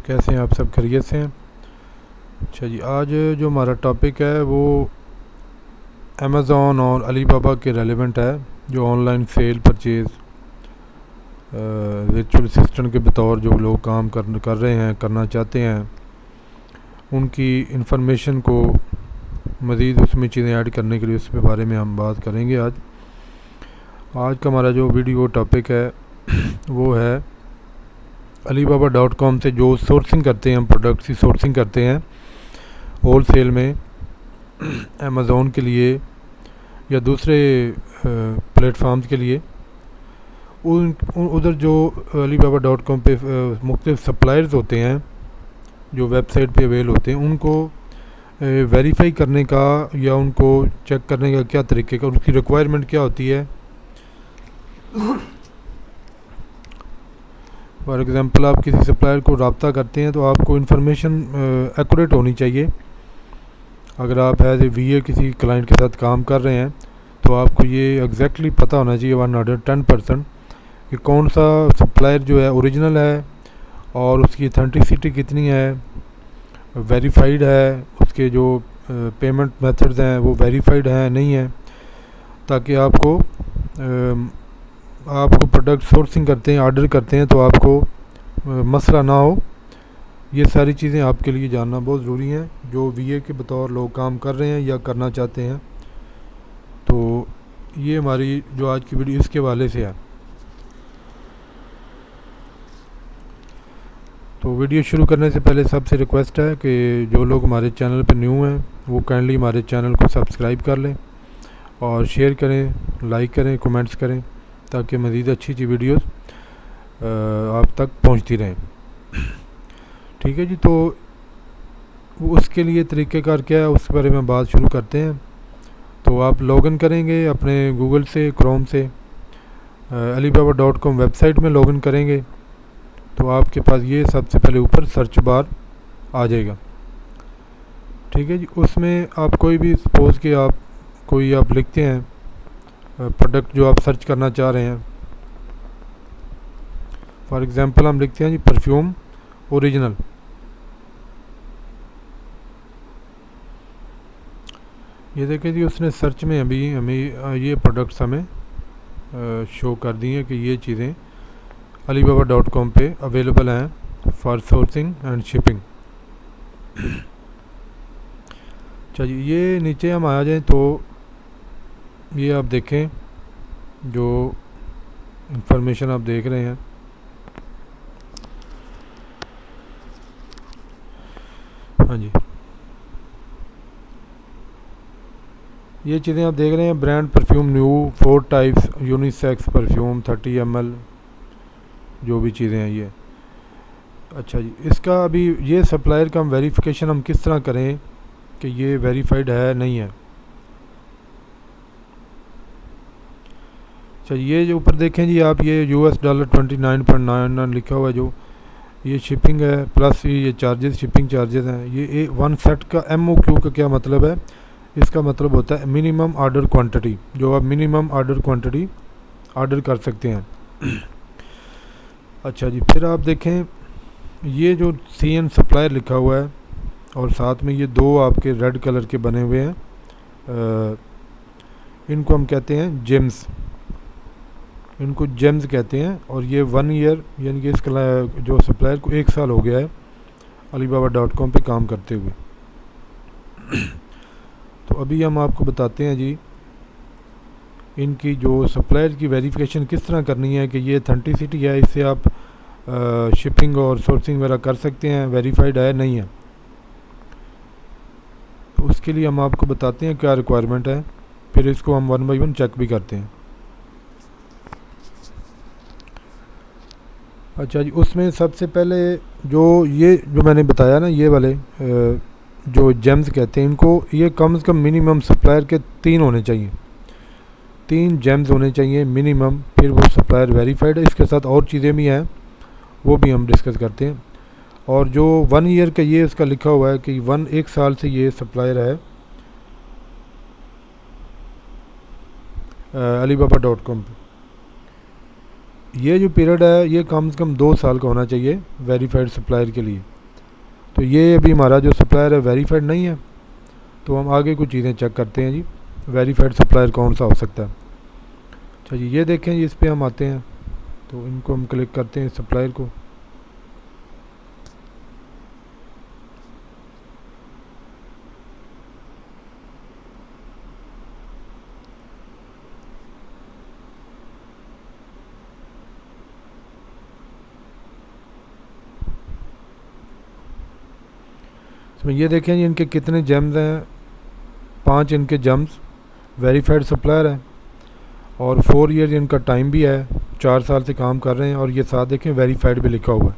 कैसे हैं आप सब? खैरियत से हैं? अच्छा जी, आज जो हमारा टॉपिक है वो अमेज़ॉन और अलीबाबा के रेलेवेंट है, जो online sale purchase virtual assistant के बतौर जो लोग काम कर रहे हैं, करना चाहते हैं, उनकी इंफॉर्मेशन को मज़ीद उसमें चीज़ें ऐड करने के लिए उसके बारे में हम बात करेंगे। आज का हमारा जो वीडियो टॉपिक है वो है alibaba.com से जो सोर्सिंग करते हैं, हम प्रोडक्ट्स की सोर्सिंग करते हैं होल सेल में अमेज़ॉन के लिए या दूसरे प्लेटफॉर्म्स के लिए। उधर जो alibaba.com पे मुख्तलिफ सप्लायर्स होते हैं जो वेबसाइट पे अवेल होते हैं, उनको वेरीफाई करने का या उनको चेक करने का क्या तरीके का, उसकी रिक्वायरमेंट क्या होती है। फॉर एग्ज़ाम्पल, आप किसी सप्लायर को रब्ता करते हैं तो आपको इन्फॉर्मेशन एक्यूरेट होनी चाहिए। अगर आप एज ए वीए किसी क्लाइंट के साथ काम कर रहे हैं तो आपको ये एग्जैक्टली पता होना चाहिए 110% कि कौन सा सप्लायर जो है ओरिजिनल है और उसकी ऑथेंटिसिटी कितनी है, वेरीफाइड है, उसके जो पेमेंट मेथड्स हैं वो वेरीफाइड हैं नहीं है, ताकि आपको प्रोडक्ट सोर्सिंग करते हैं, ऑर्डर करते हैं तो आपको मसला ना हो। ये सारी चीज़ें आपके लिए जानना बहुत ज़रूरी हैं जो वीए के बतौर लोग काम कर रहे हैं या करना चाहते हैं। तो ये हमारी जो आज की वीडियो इसके हवाले से है। तो वीडियो शुरू करने से पहले सबसे रिक्वेस्ट है कि जो लोग हमारे चैनल पर न्यू हैं वो काइंडली हमारे चैनल को सब्सक्राइब कर लें और शेयर करें, लाइक करें, कमेंट्स करें, ताकि मज़ीद अच्छी वीडियोस आप तक पहुंचती रहें। ठीक है जी, तो उसके लिए तरीक़ेकार क्या है उसके बारे में बात शुरू करते हैं। तो आप लॉगिन करेंगे अपने गूगल से, क्रोम से, alibaba.com वेबसाइट में लॉगिन करेंगे तो आपके पास ये सबसे पहले ऊपर सर्च बार आ जाएगा। ठीक है जी, उसमें आप कोई भी सपोज़ कि आप लिखते हैं प्रोडक्ट जो आप सर्च करना चाह रहे हैं। फॉर एग्ज़ाम्पल हम लिखते हैं जी परफ्यूम ओरिजिनल। ये देखें जी, उसने सर्च में अभी हमें ये प्रोडक्ट्स हमें शो कर दी हैं कि ये चीज़ें alibaba.com पे अवेलेबल हैं फॉर सोर्सिंग एंड शिपिंग। चलिए ये नीचे हम आ जाएं तो ये आप देखें जो इंफॉर्मेशन आप देख रहे हैं, हाँ जी, ये चीज़ें आप देख रहे हैं। Brand perfume new 4 types unisex perfume 30 ml, जो भी चीज़ें हैं ये। अच्छा जी, इसका अभी ये सप्लायर का हम वेरिफिकेशन हम किस तरह करें कि ये वेरीफाइड है नहीं है। अच्छा, ये जो ऊपर देखें जी आप, ये $29.99 लिखा हुआ है, जो ये शिपिंग है प्लस ये चार्जेस, शिपिंग चार्जेस हैं। ये वन सेट का MOQ का क्या मतलब है? इसका मतलब होता है मिनिमम ऑर्डर क्वांटिटी, जो आप मिनिमम ऑर्डर क्वांटिटी ऑर्डर कर सकते हैं। अच्छा जी, फिर आप देखें ये जो CN सप्लायर लिखा हुआ है और साथ में ये दो आपके रेड कलर के बने हुए हैं, इनको हम कहते हैं जेम्स, इनको जेम्स कहते हैं। और ये 1 ईयर यानी कि इसका जो सप्लायर को 1 साल हो गया है alibaba.com पे काम करते हुए। तो अभी हम आपको बताते हैं जी इनकी जो सप्लायर की वेरिफिकेशन किस तरह करनी है कि ये ऑथेंटिसिटी है, इससे आप शिपिंग और सोर्सिंग वगैरह कर सकते हैं, वेरीफाइड है नहीं है। तो उसके लिए हम आपको बताते हैं क्या रिक्वायरमेंट है, फिर इसको हम 1 बाय 1 चेक भी करते हैं। अच्छा जी, उसमें सबसे पहले जो मैंने बताया ना, ये वाले जो जेम्स कहते हैं इनको, ये कम से कम मिनिमम सप्लायर के 3 होने चाहिए, 3 जेम्स होने चाहिए मिनिमम, फिर वो सप्लायर वेरीफाइड है। इसके साथ और चीज़ें भी हैं, वो भी हम डिस्कस करते हैं। और जो 1 ईयर का ये इसका लिखा हुआ है कि 1 साल से ये सप्लायर है alibaba.com पे। ये जो पीरियड है ये कम से कम 2 साल का होना चाहिए वेरीफाइड सप्लायर के लिए। तो ये अभी हमारा जो सप्लायर है वेरीफाइड नहीं है, तो हम आगे कुछ चीज़ें चेक करते हैं जी, वेरीफाइड सप्लायर कौन सा हो सकता है। अच्छा जी, ये देखें जी, इस पर हम आते हैं, तो इनको हम क्लिक करते हैं सप्लायर को। इसमें ये देखें जी, इनके कितने जेम्स हैं, 5 इनके जेम्स वेरीफाइड सप्लायर है, और 4 ईयर इनका टाइम भी है, 4 साल से काम कर रहे हैं, और ये साथ देखें वेरीफाइड भी लिखा हुआ है।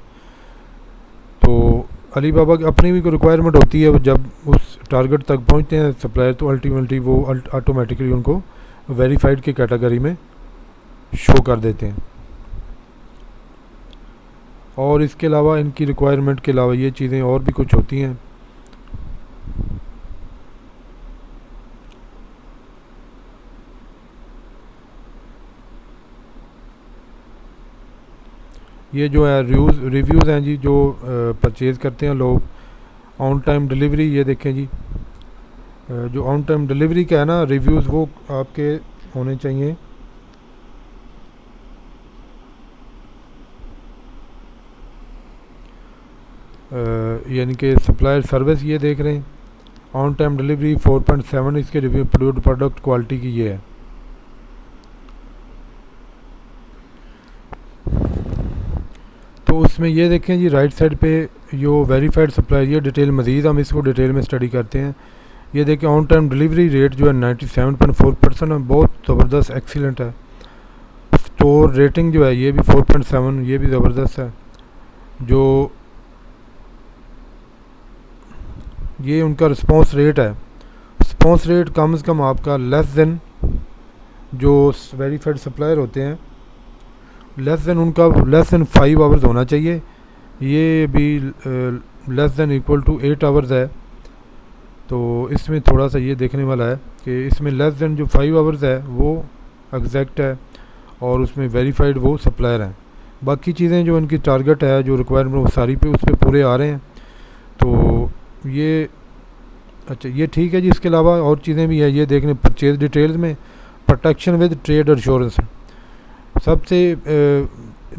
तो अली बाबा की अपनी भी कोई रिक्वायरमेंट होती है, जब उस टारगेट तक पहुंचते हैं सप्लायर, तो अल्टीमेटली वो ऑटोमेटिकली उनको वेरीफाइड की कैटेगरी में शो कर देते हैं। और इसके अलावा इनकी रिक्वायरमेंट के अलावा ये चीज़ें और भी कुछ होती हैं। ये जो है रिव्यूज़ हैं जी, जो परचेज़ करते हैं लोग। ऑन टाइम डिलीवरी, ये देखें जी, जो ऑन टाइम डिलीवरी का है ना रिव्यूज़, वो आपके होने चाहिए। यानी कि सप्लायर सर्विस ये देख रहे हैं, ऑन टाइम डिलीवरी 4.7 इसके रिव्यू, प्रोडक्ट क्वालिटी की ये है। तो उसमें ये देखें जी, राइट साइड पे जो वेरीफाइड सप्लायर, ये डिटेल मज़ीद हम इसको डिटेल में स्टडी करते हैं। ये देखें ऑन टाइम डिलीवरी रेट जो है 97.4% है, बहुत ज़बरदस्त एक्सीलेंट है। स्टोर रेटिंग जो है ये भी 4.7, ये भी ज़बरदस्त है। जो ये उनका रिस्पॉन्स रेट है, रिस्पॉन्स रेट कम से कम आपका लेस देन, जो वेरीफाइड सप्लायर होते हैं लेस देन 5 आवर्स होना चाहिए। ये भी less than equal to 8 hours है। तो इसमें थोड़ा सा ये देखने वाला है कि इसमें लेस देन जो 5 आवर्स है वो एग्जैक्ट है, और उसमें वेरीफाइड वो सप्लायर हैं। बाकी चीज़ें जो इनकी टारगेट है, जो रिक्वायरमेंट, वो सारी पे उस पर पूरे आ रहे हैं। तो ये अच्छा, ये ठीक है जी। इसके अलावा और चीज़ें भी है, ये देखने परचेज डिटेल्स में प्रोटेक्शन विद ट्रेड एश्योरेंस, सबसे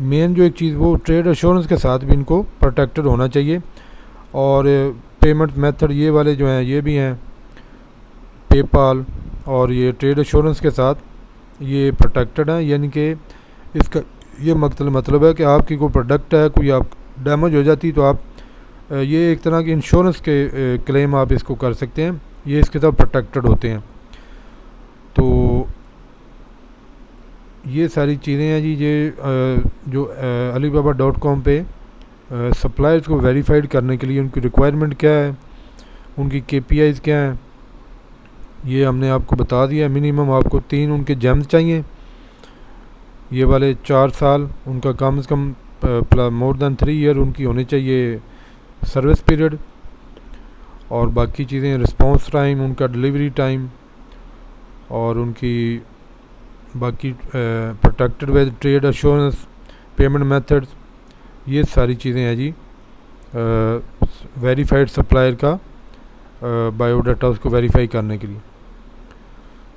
मेन जो एक चीज़, वो ट्रेड एश्योरेंस के साथ भी इनको प्रोटेक्टेड होना चाहिए। और पेमेंट मेथड ये वाले जो हैं ये भी हैं पेपाल, और ये ट्रेड एश्योरेंस के साथ ये प्रोटेक्टेड हैं। यानी कि इसका ये मतलब है कि आपकी कोई प्रोडक्ट है, कोई आप डैमेज हो जाती, तो आप ये एक तरह की इंश्योरेंस के क्लेम आप इसको कर सकते हैं, ये इसके साथ प्रोटेक्टेड होते हैं। तो ये सारी चीज़ें हैं जी। ये जो alibaba.com पे सप्लायर्स को वेरीफाइड करने के लिए उनकी रिक्वायरमेंट क्या है, उनकी KPIs क्या हैं, ये हमने आपको बता दिया। मिनिमम आपको 3 उनके जेम्स चाहिए, ये वाले 4 साल उनका कम से कम, मोर देन 3 ईयर उनकी होनी चाहिए सर्विस पीरियड। और बाकी चीज़ें रिस्पॉन्स टाइम, उनका डिलीवरी टाइम, और उनकी बाकी protected with trade assurance, payment methods, ये सारी चीज़ें हैं जी वेरीफाइड सप्लायर का बायोडाटा उसको वेरीफाई करने के लिए।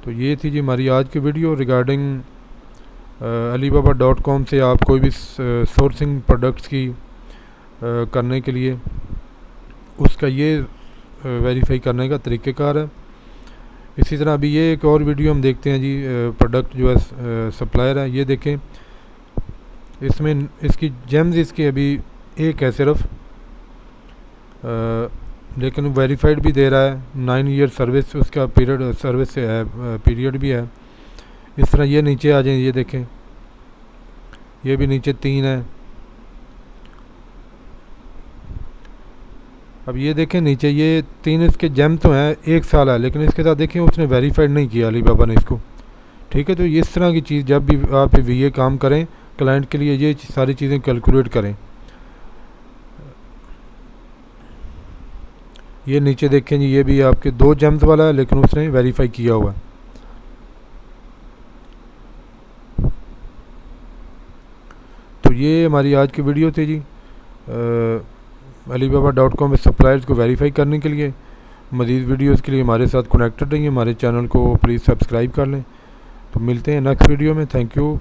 तो ये थी जी हमारी आज की वीडियो रिगार्डिंग alibaba.com से आप कोई भी सोर्सिंग प्रोडक्ट्स की करने के लिए उसका ये वेरीफाई करने का तरीक़ेकार है। इसी तरह अभी ये एक और वीडियो हम देखते हैं जी, प्रोडक्ट जो है सप्लायर है, ये देखें, इसमें इसकी जेम्स इसके अभी एक है सिर्फ, लेकिन वेरीफाइड भी दे रहा है, 9 ईयर सर्विस उसका पीरियड, सर्विस है, पीरियड भी है। इस तरह ये नीचे आ जाए, ये देखें, ये भी नीचे 3 है। अब ये देखें नीचे ये 3 इसके जेम तो हैं, 1 साल है, लेकिन इसके साथ देखें उसने वेरीफाइड नहीं किया अलीबाबा ने इसको। ठीक है, तो इस तरह की चीज़ जब भी आप VA काम करें क्लाइंट के लिए, ये सारी चीज़ें कैलकुलेट करें। ये नीचे देखें जी, ये भी आपके 2 जेम्स वाला है, लेकिन उसने वेरीफाई किया हुआ है। तो ये हमारी आज की वीडियो थी जी। Alibaba.com में सप्लायर्स को वेरीफाई करने के लिए। मज़ीद वीडियोस के लिए हमारे साथ कनेक्टेड रहिए, हमारे चैनल को प्लीज़ सब्सक्राइब कर लें। तो मिलते हैं नेक्स्ट वीडियो में। Thank you.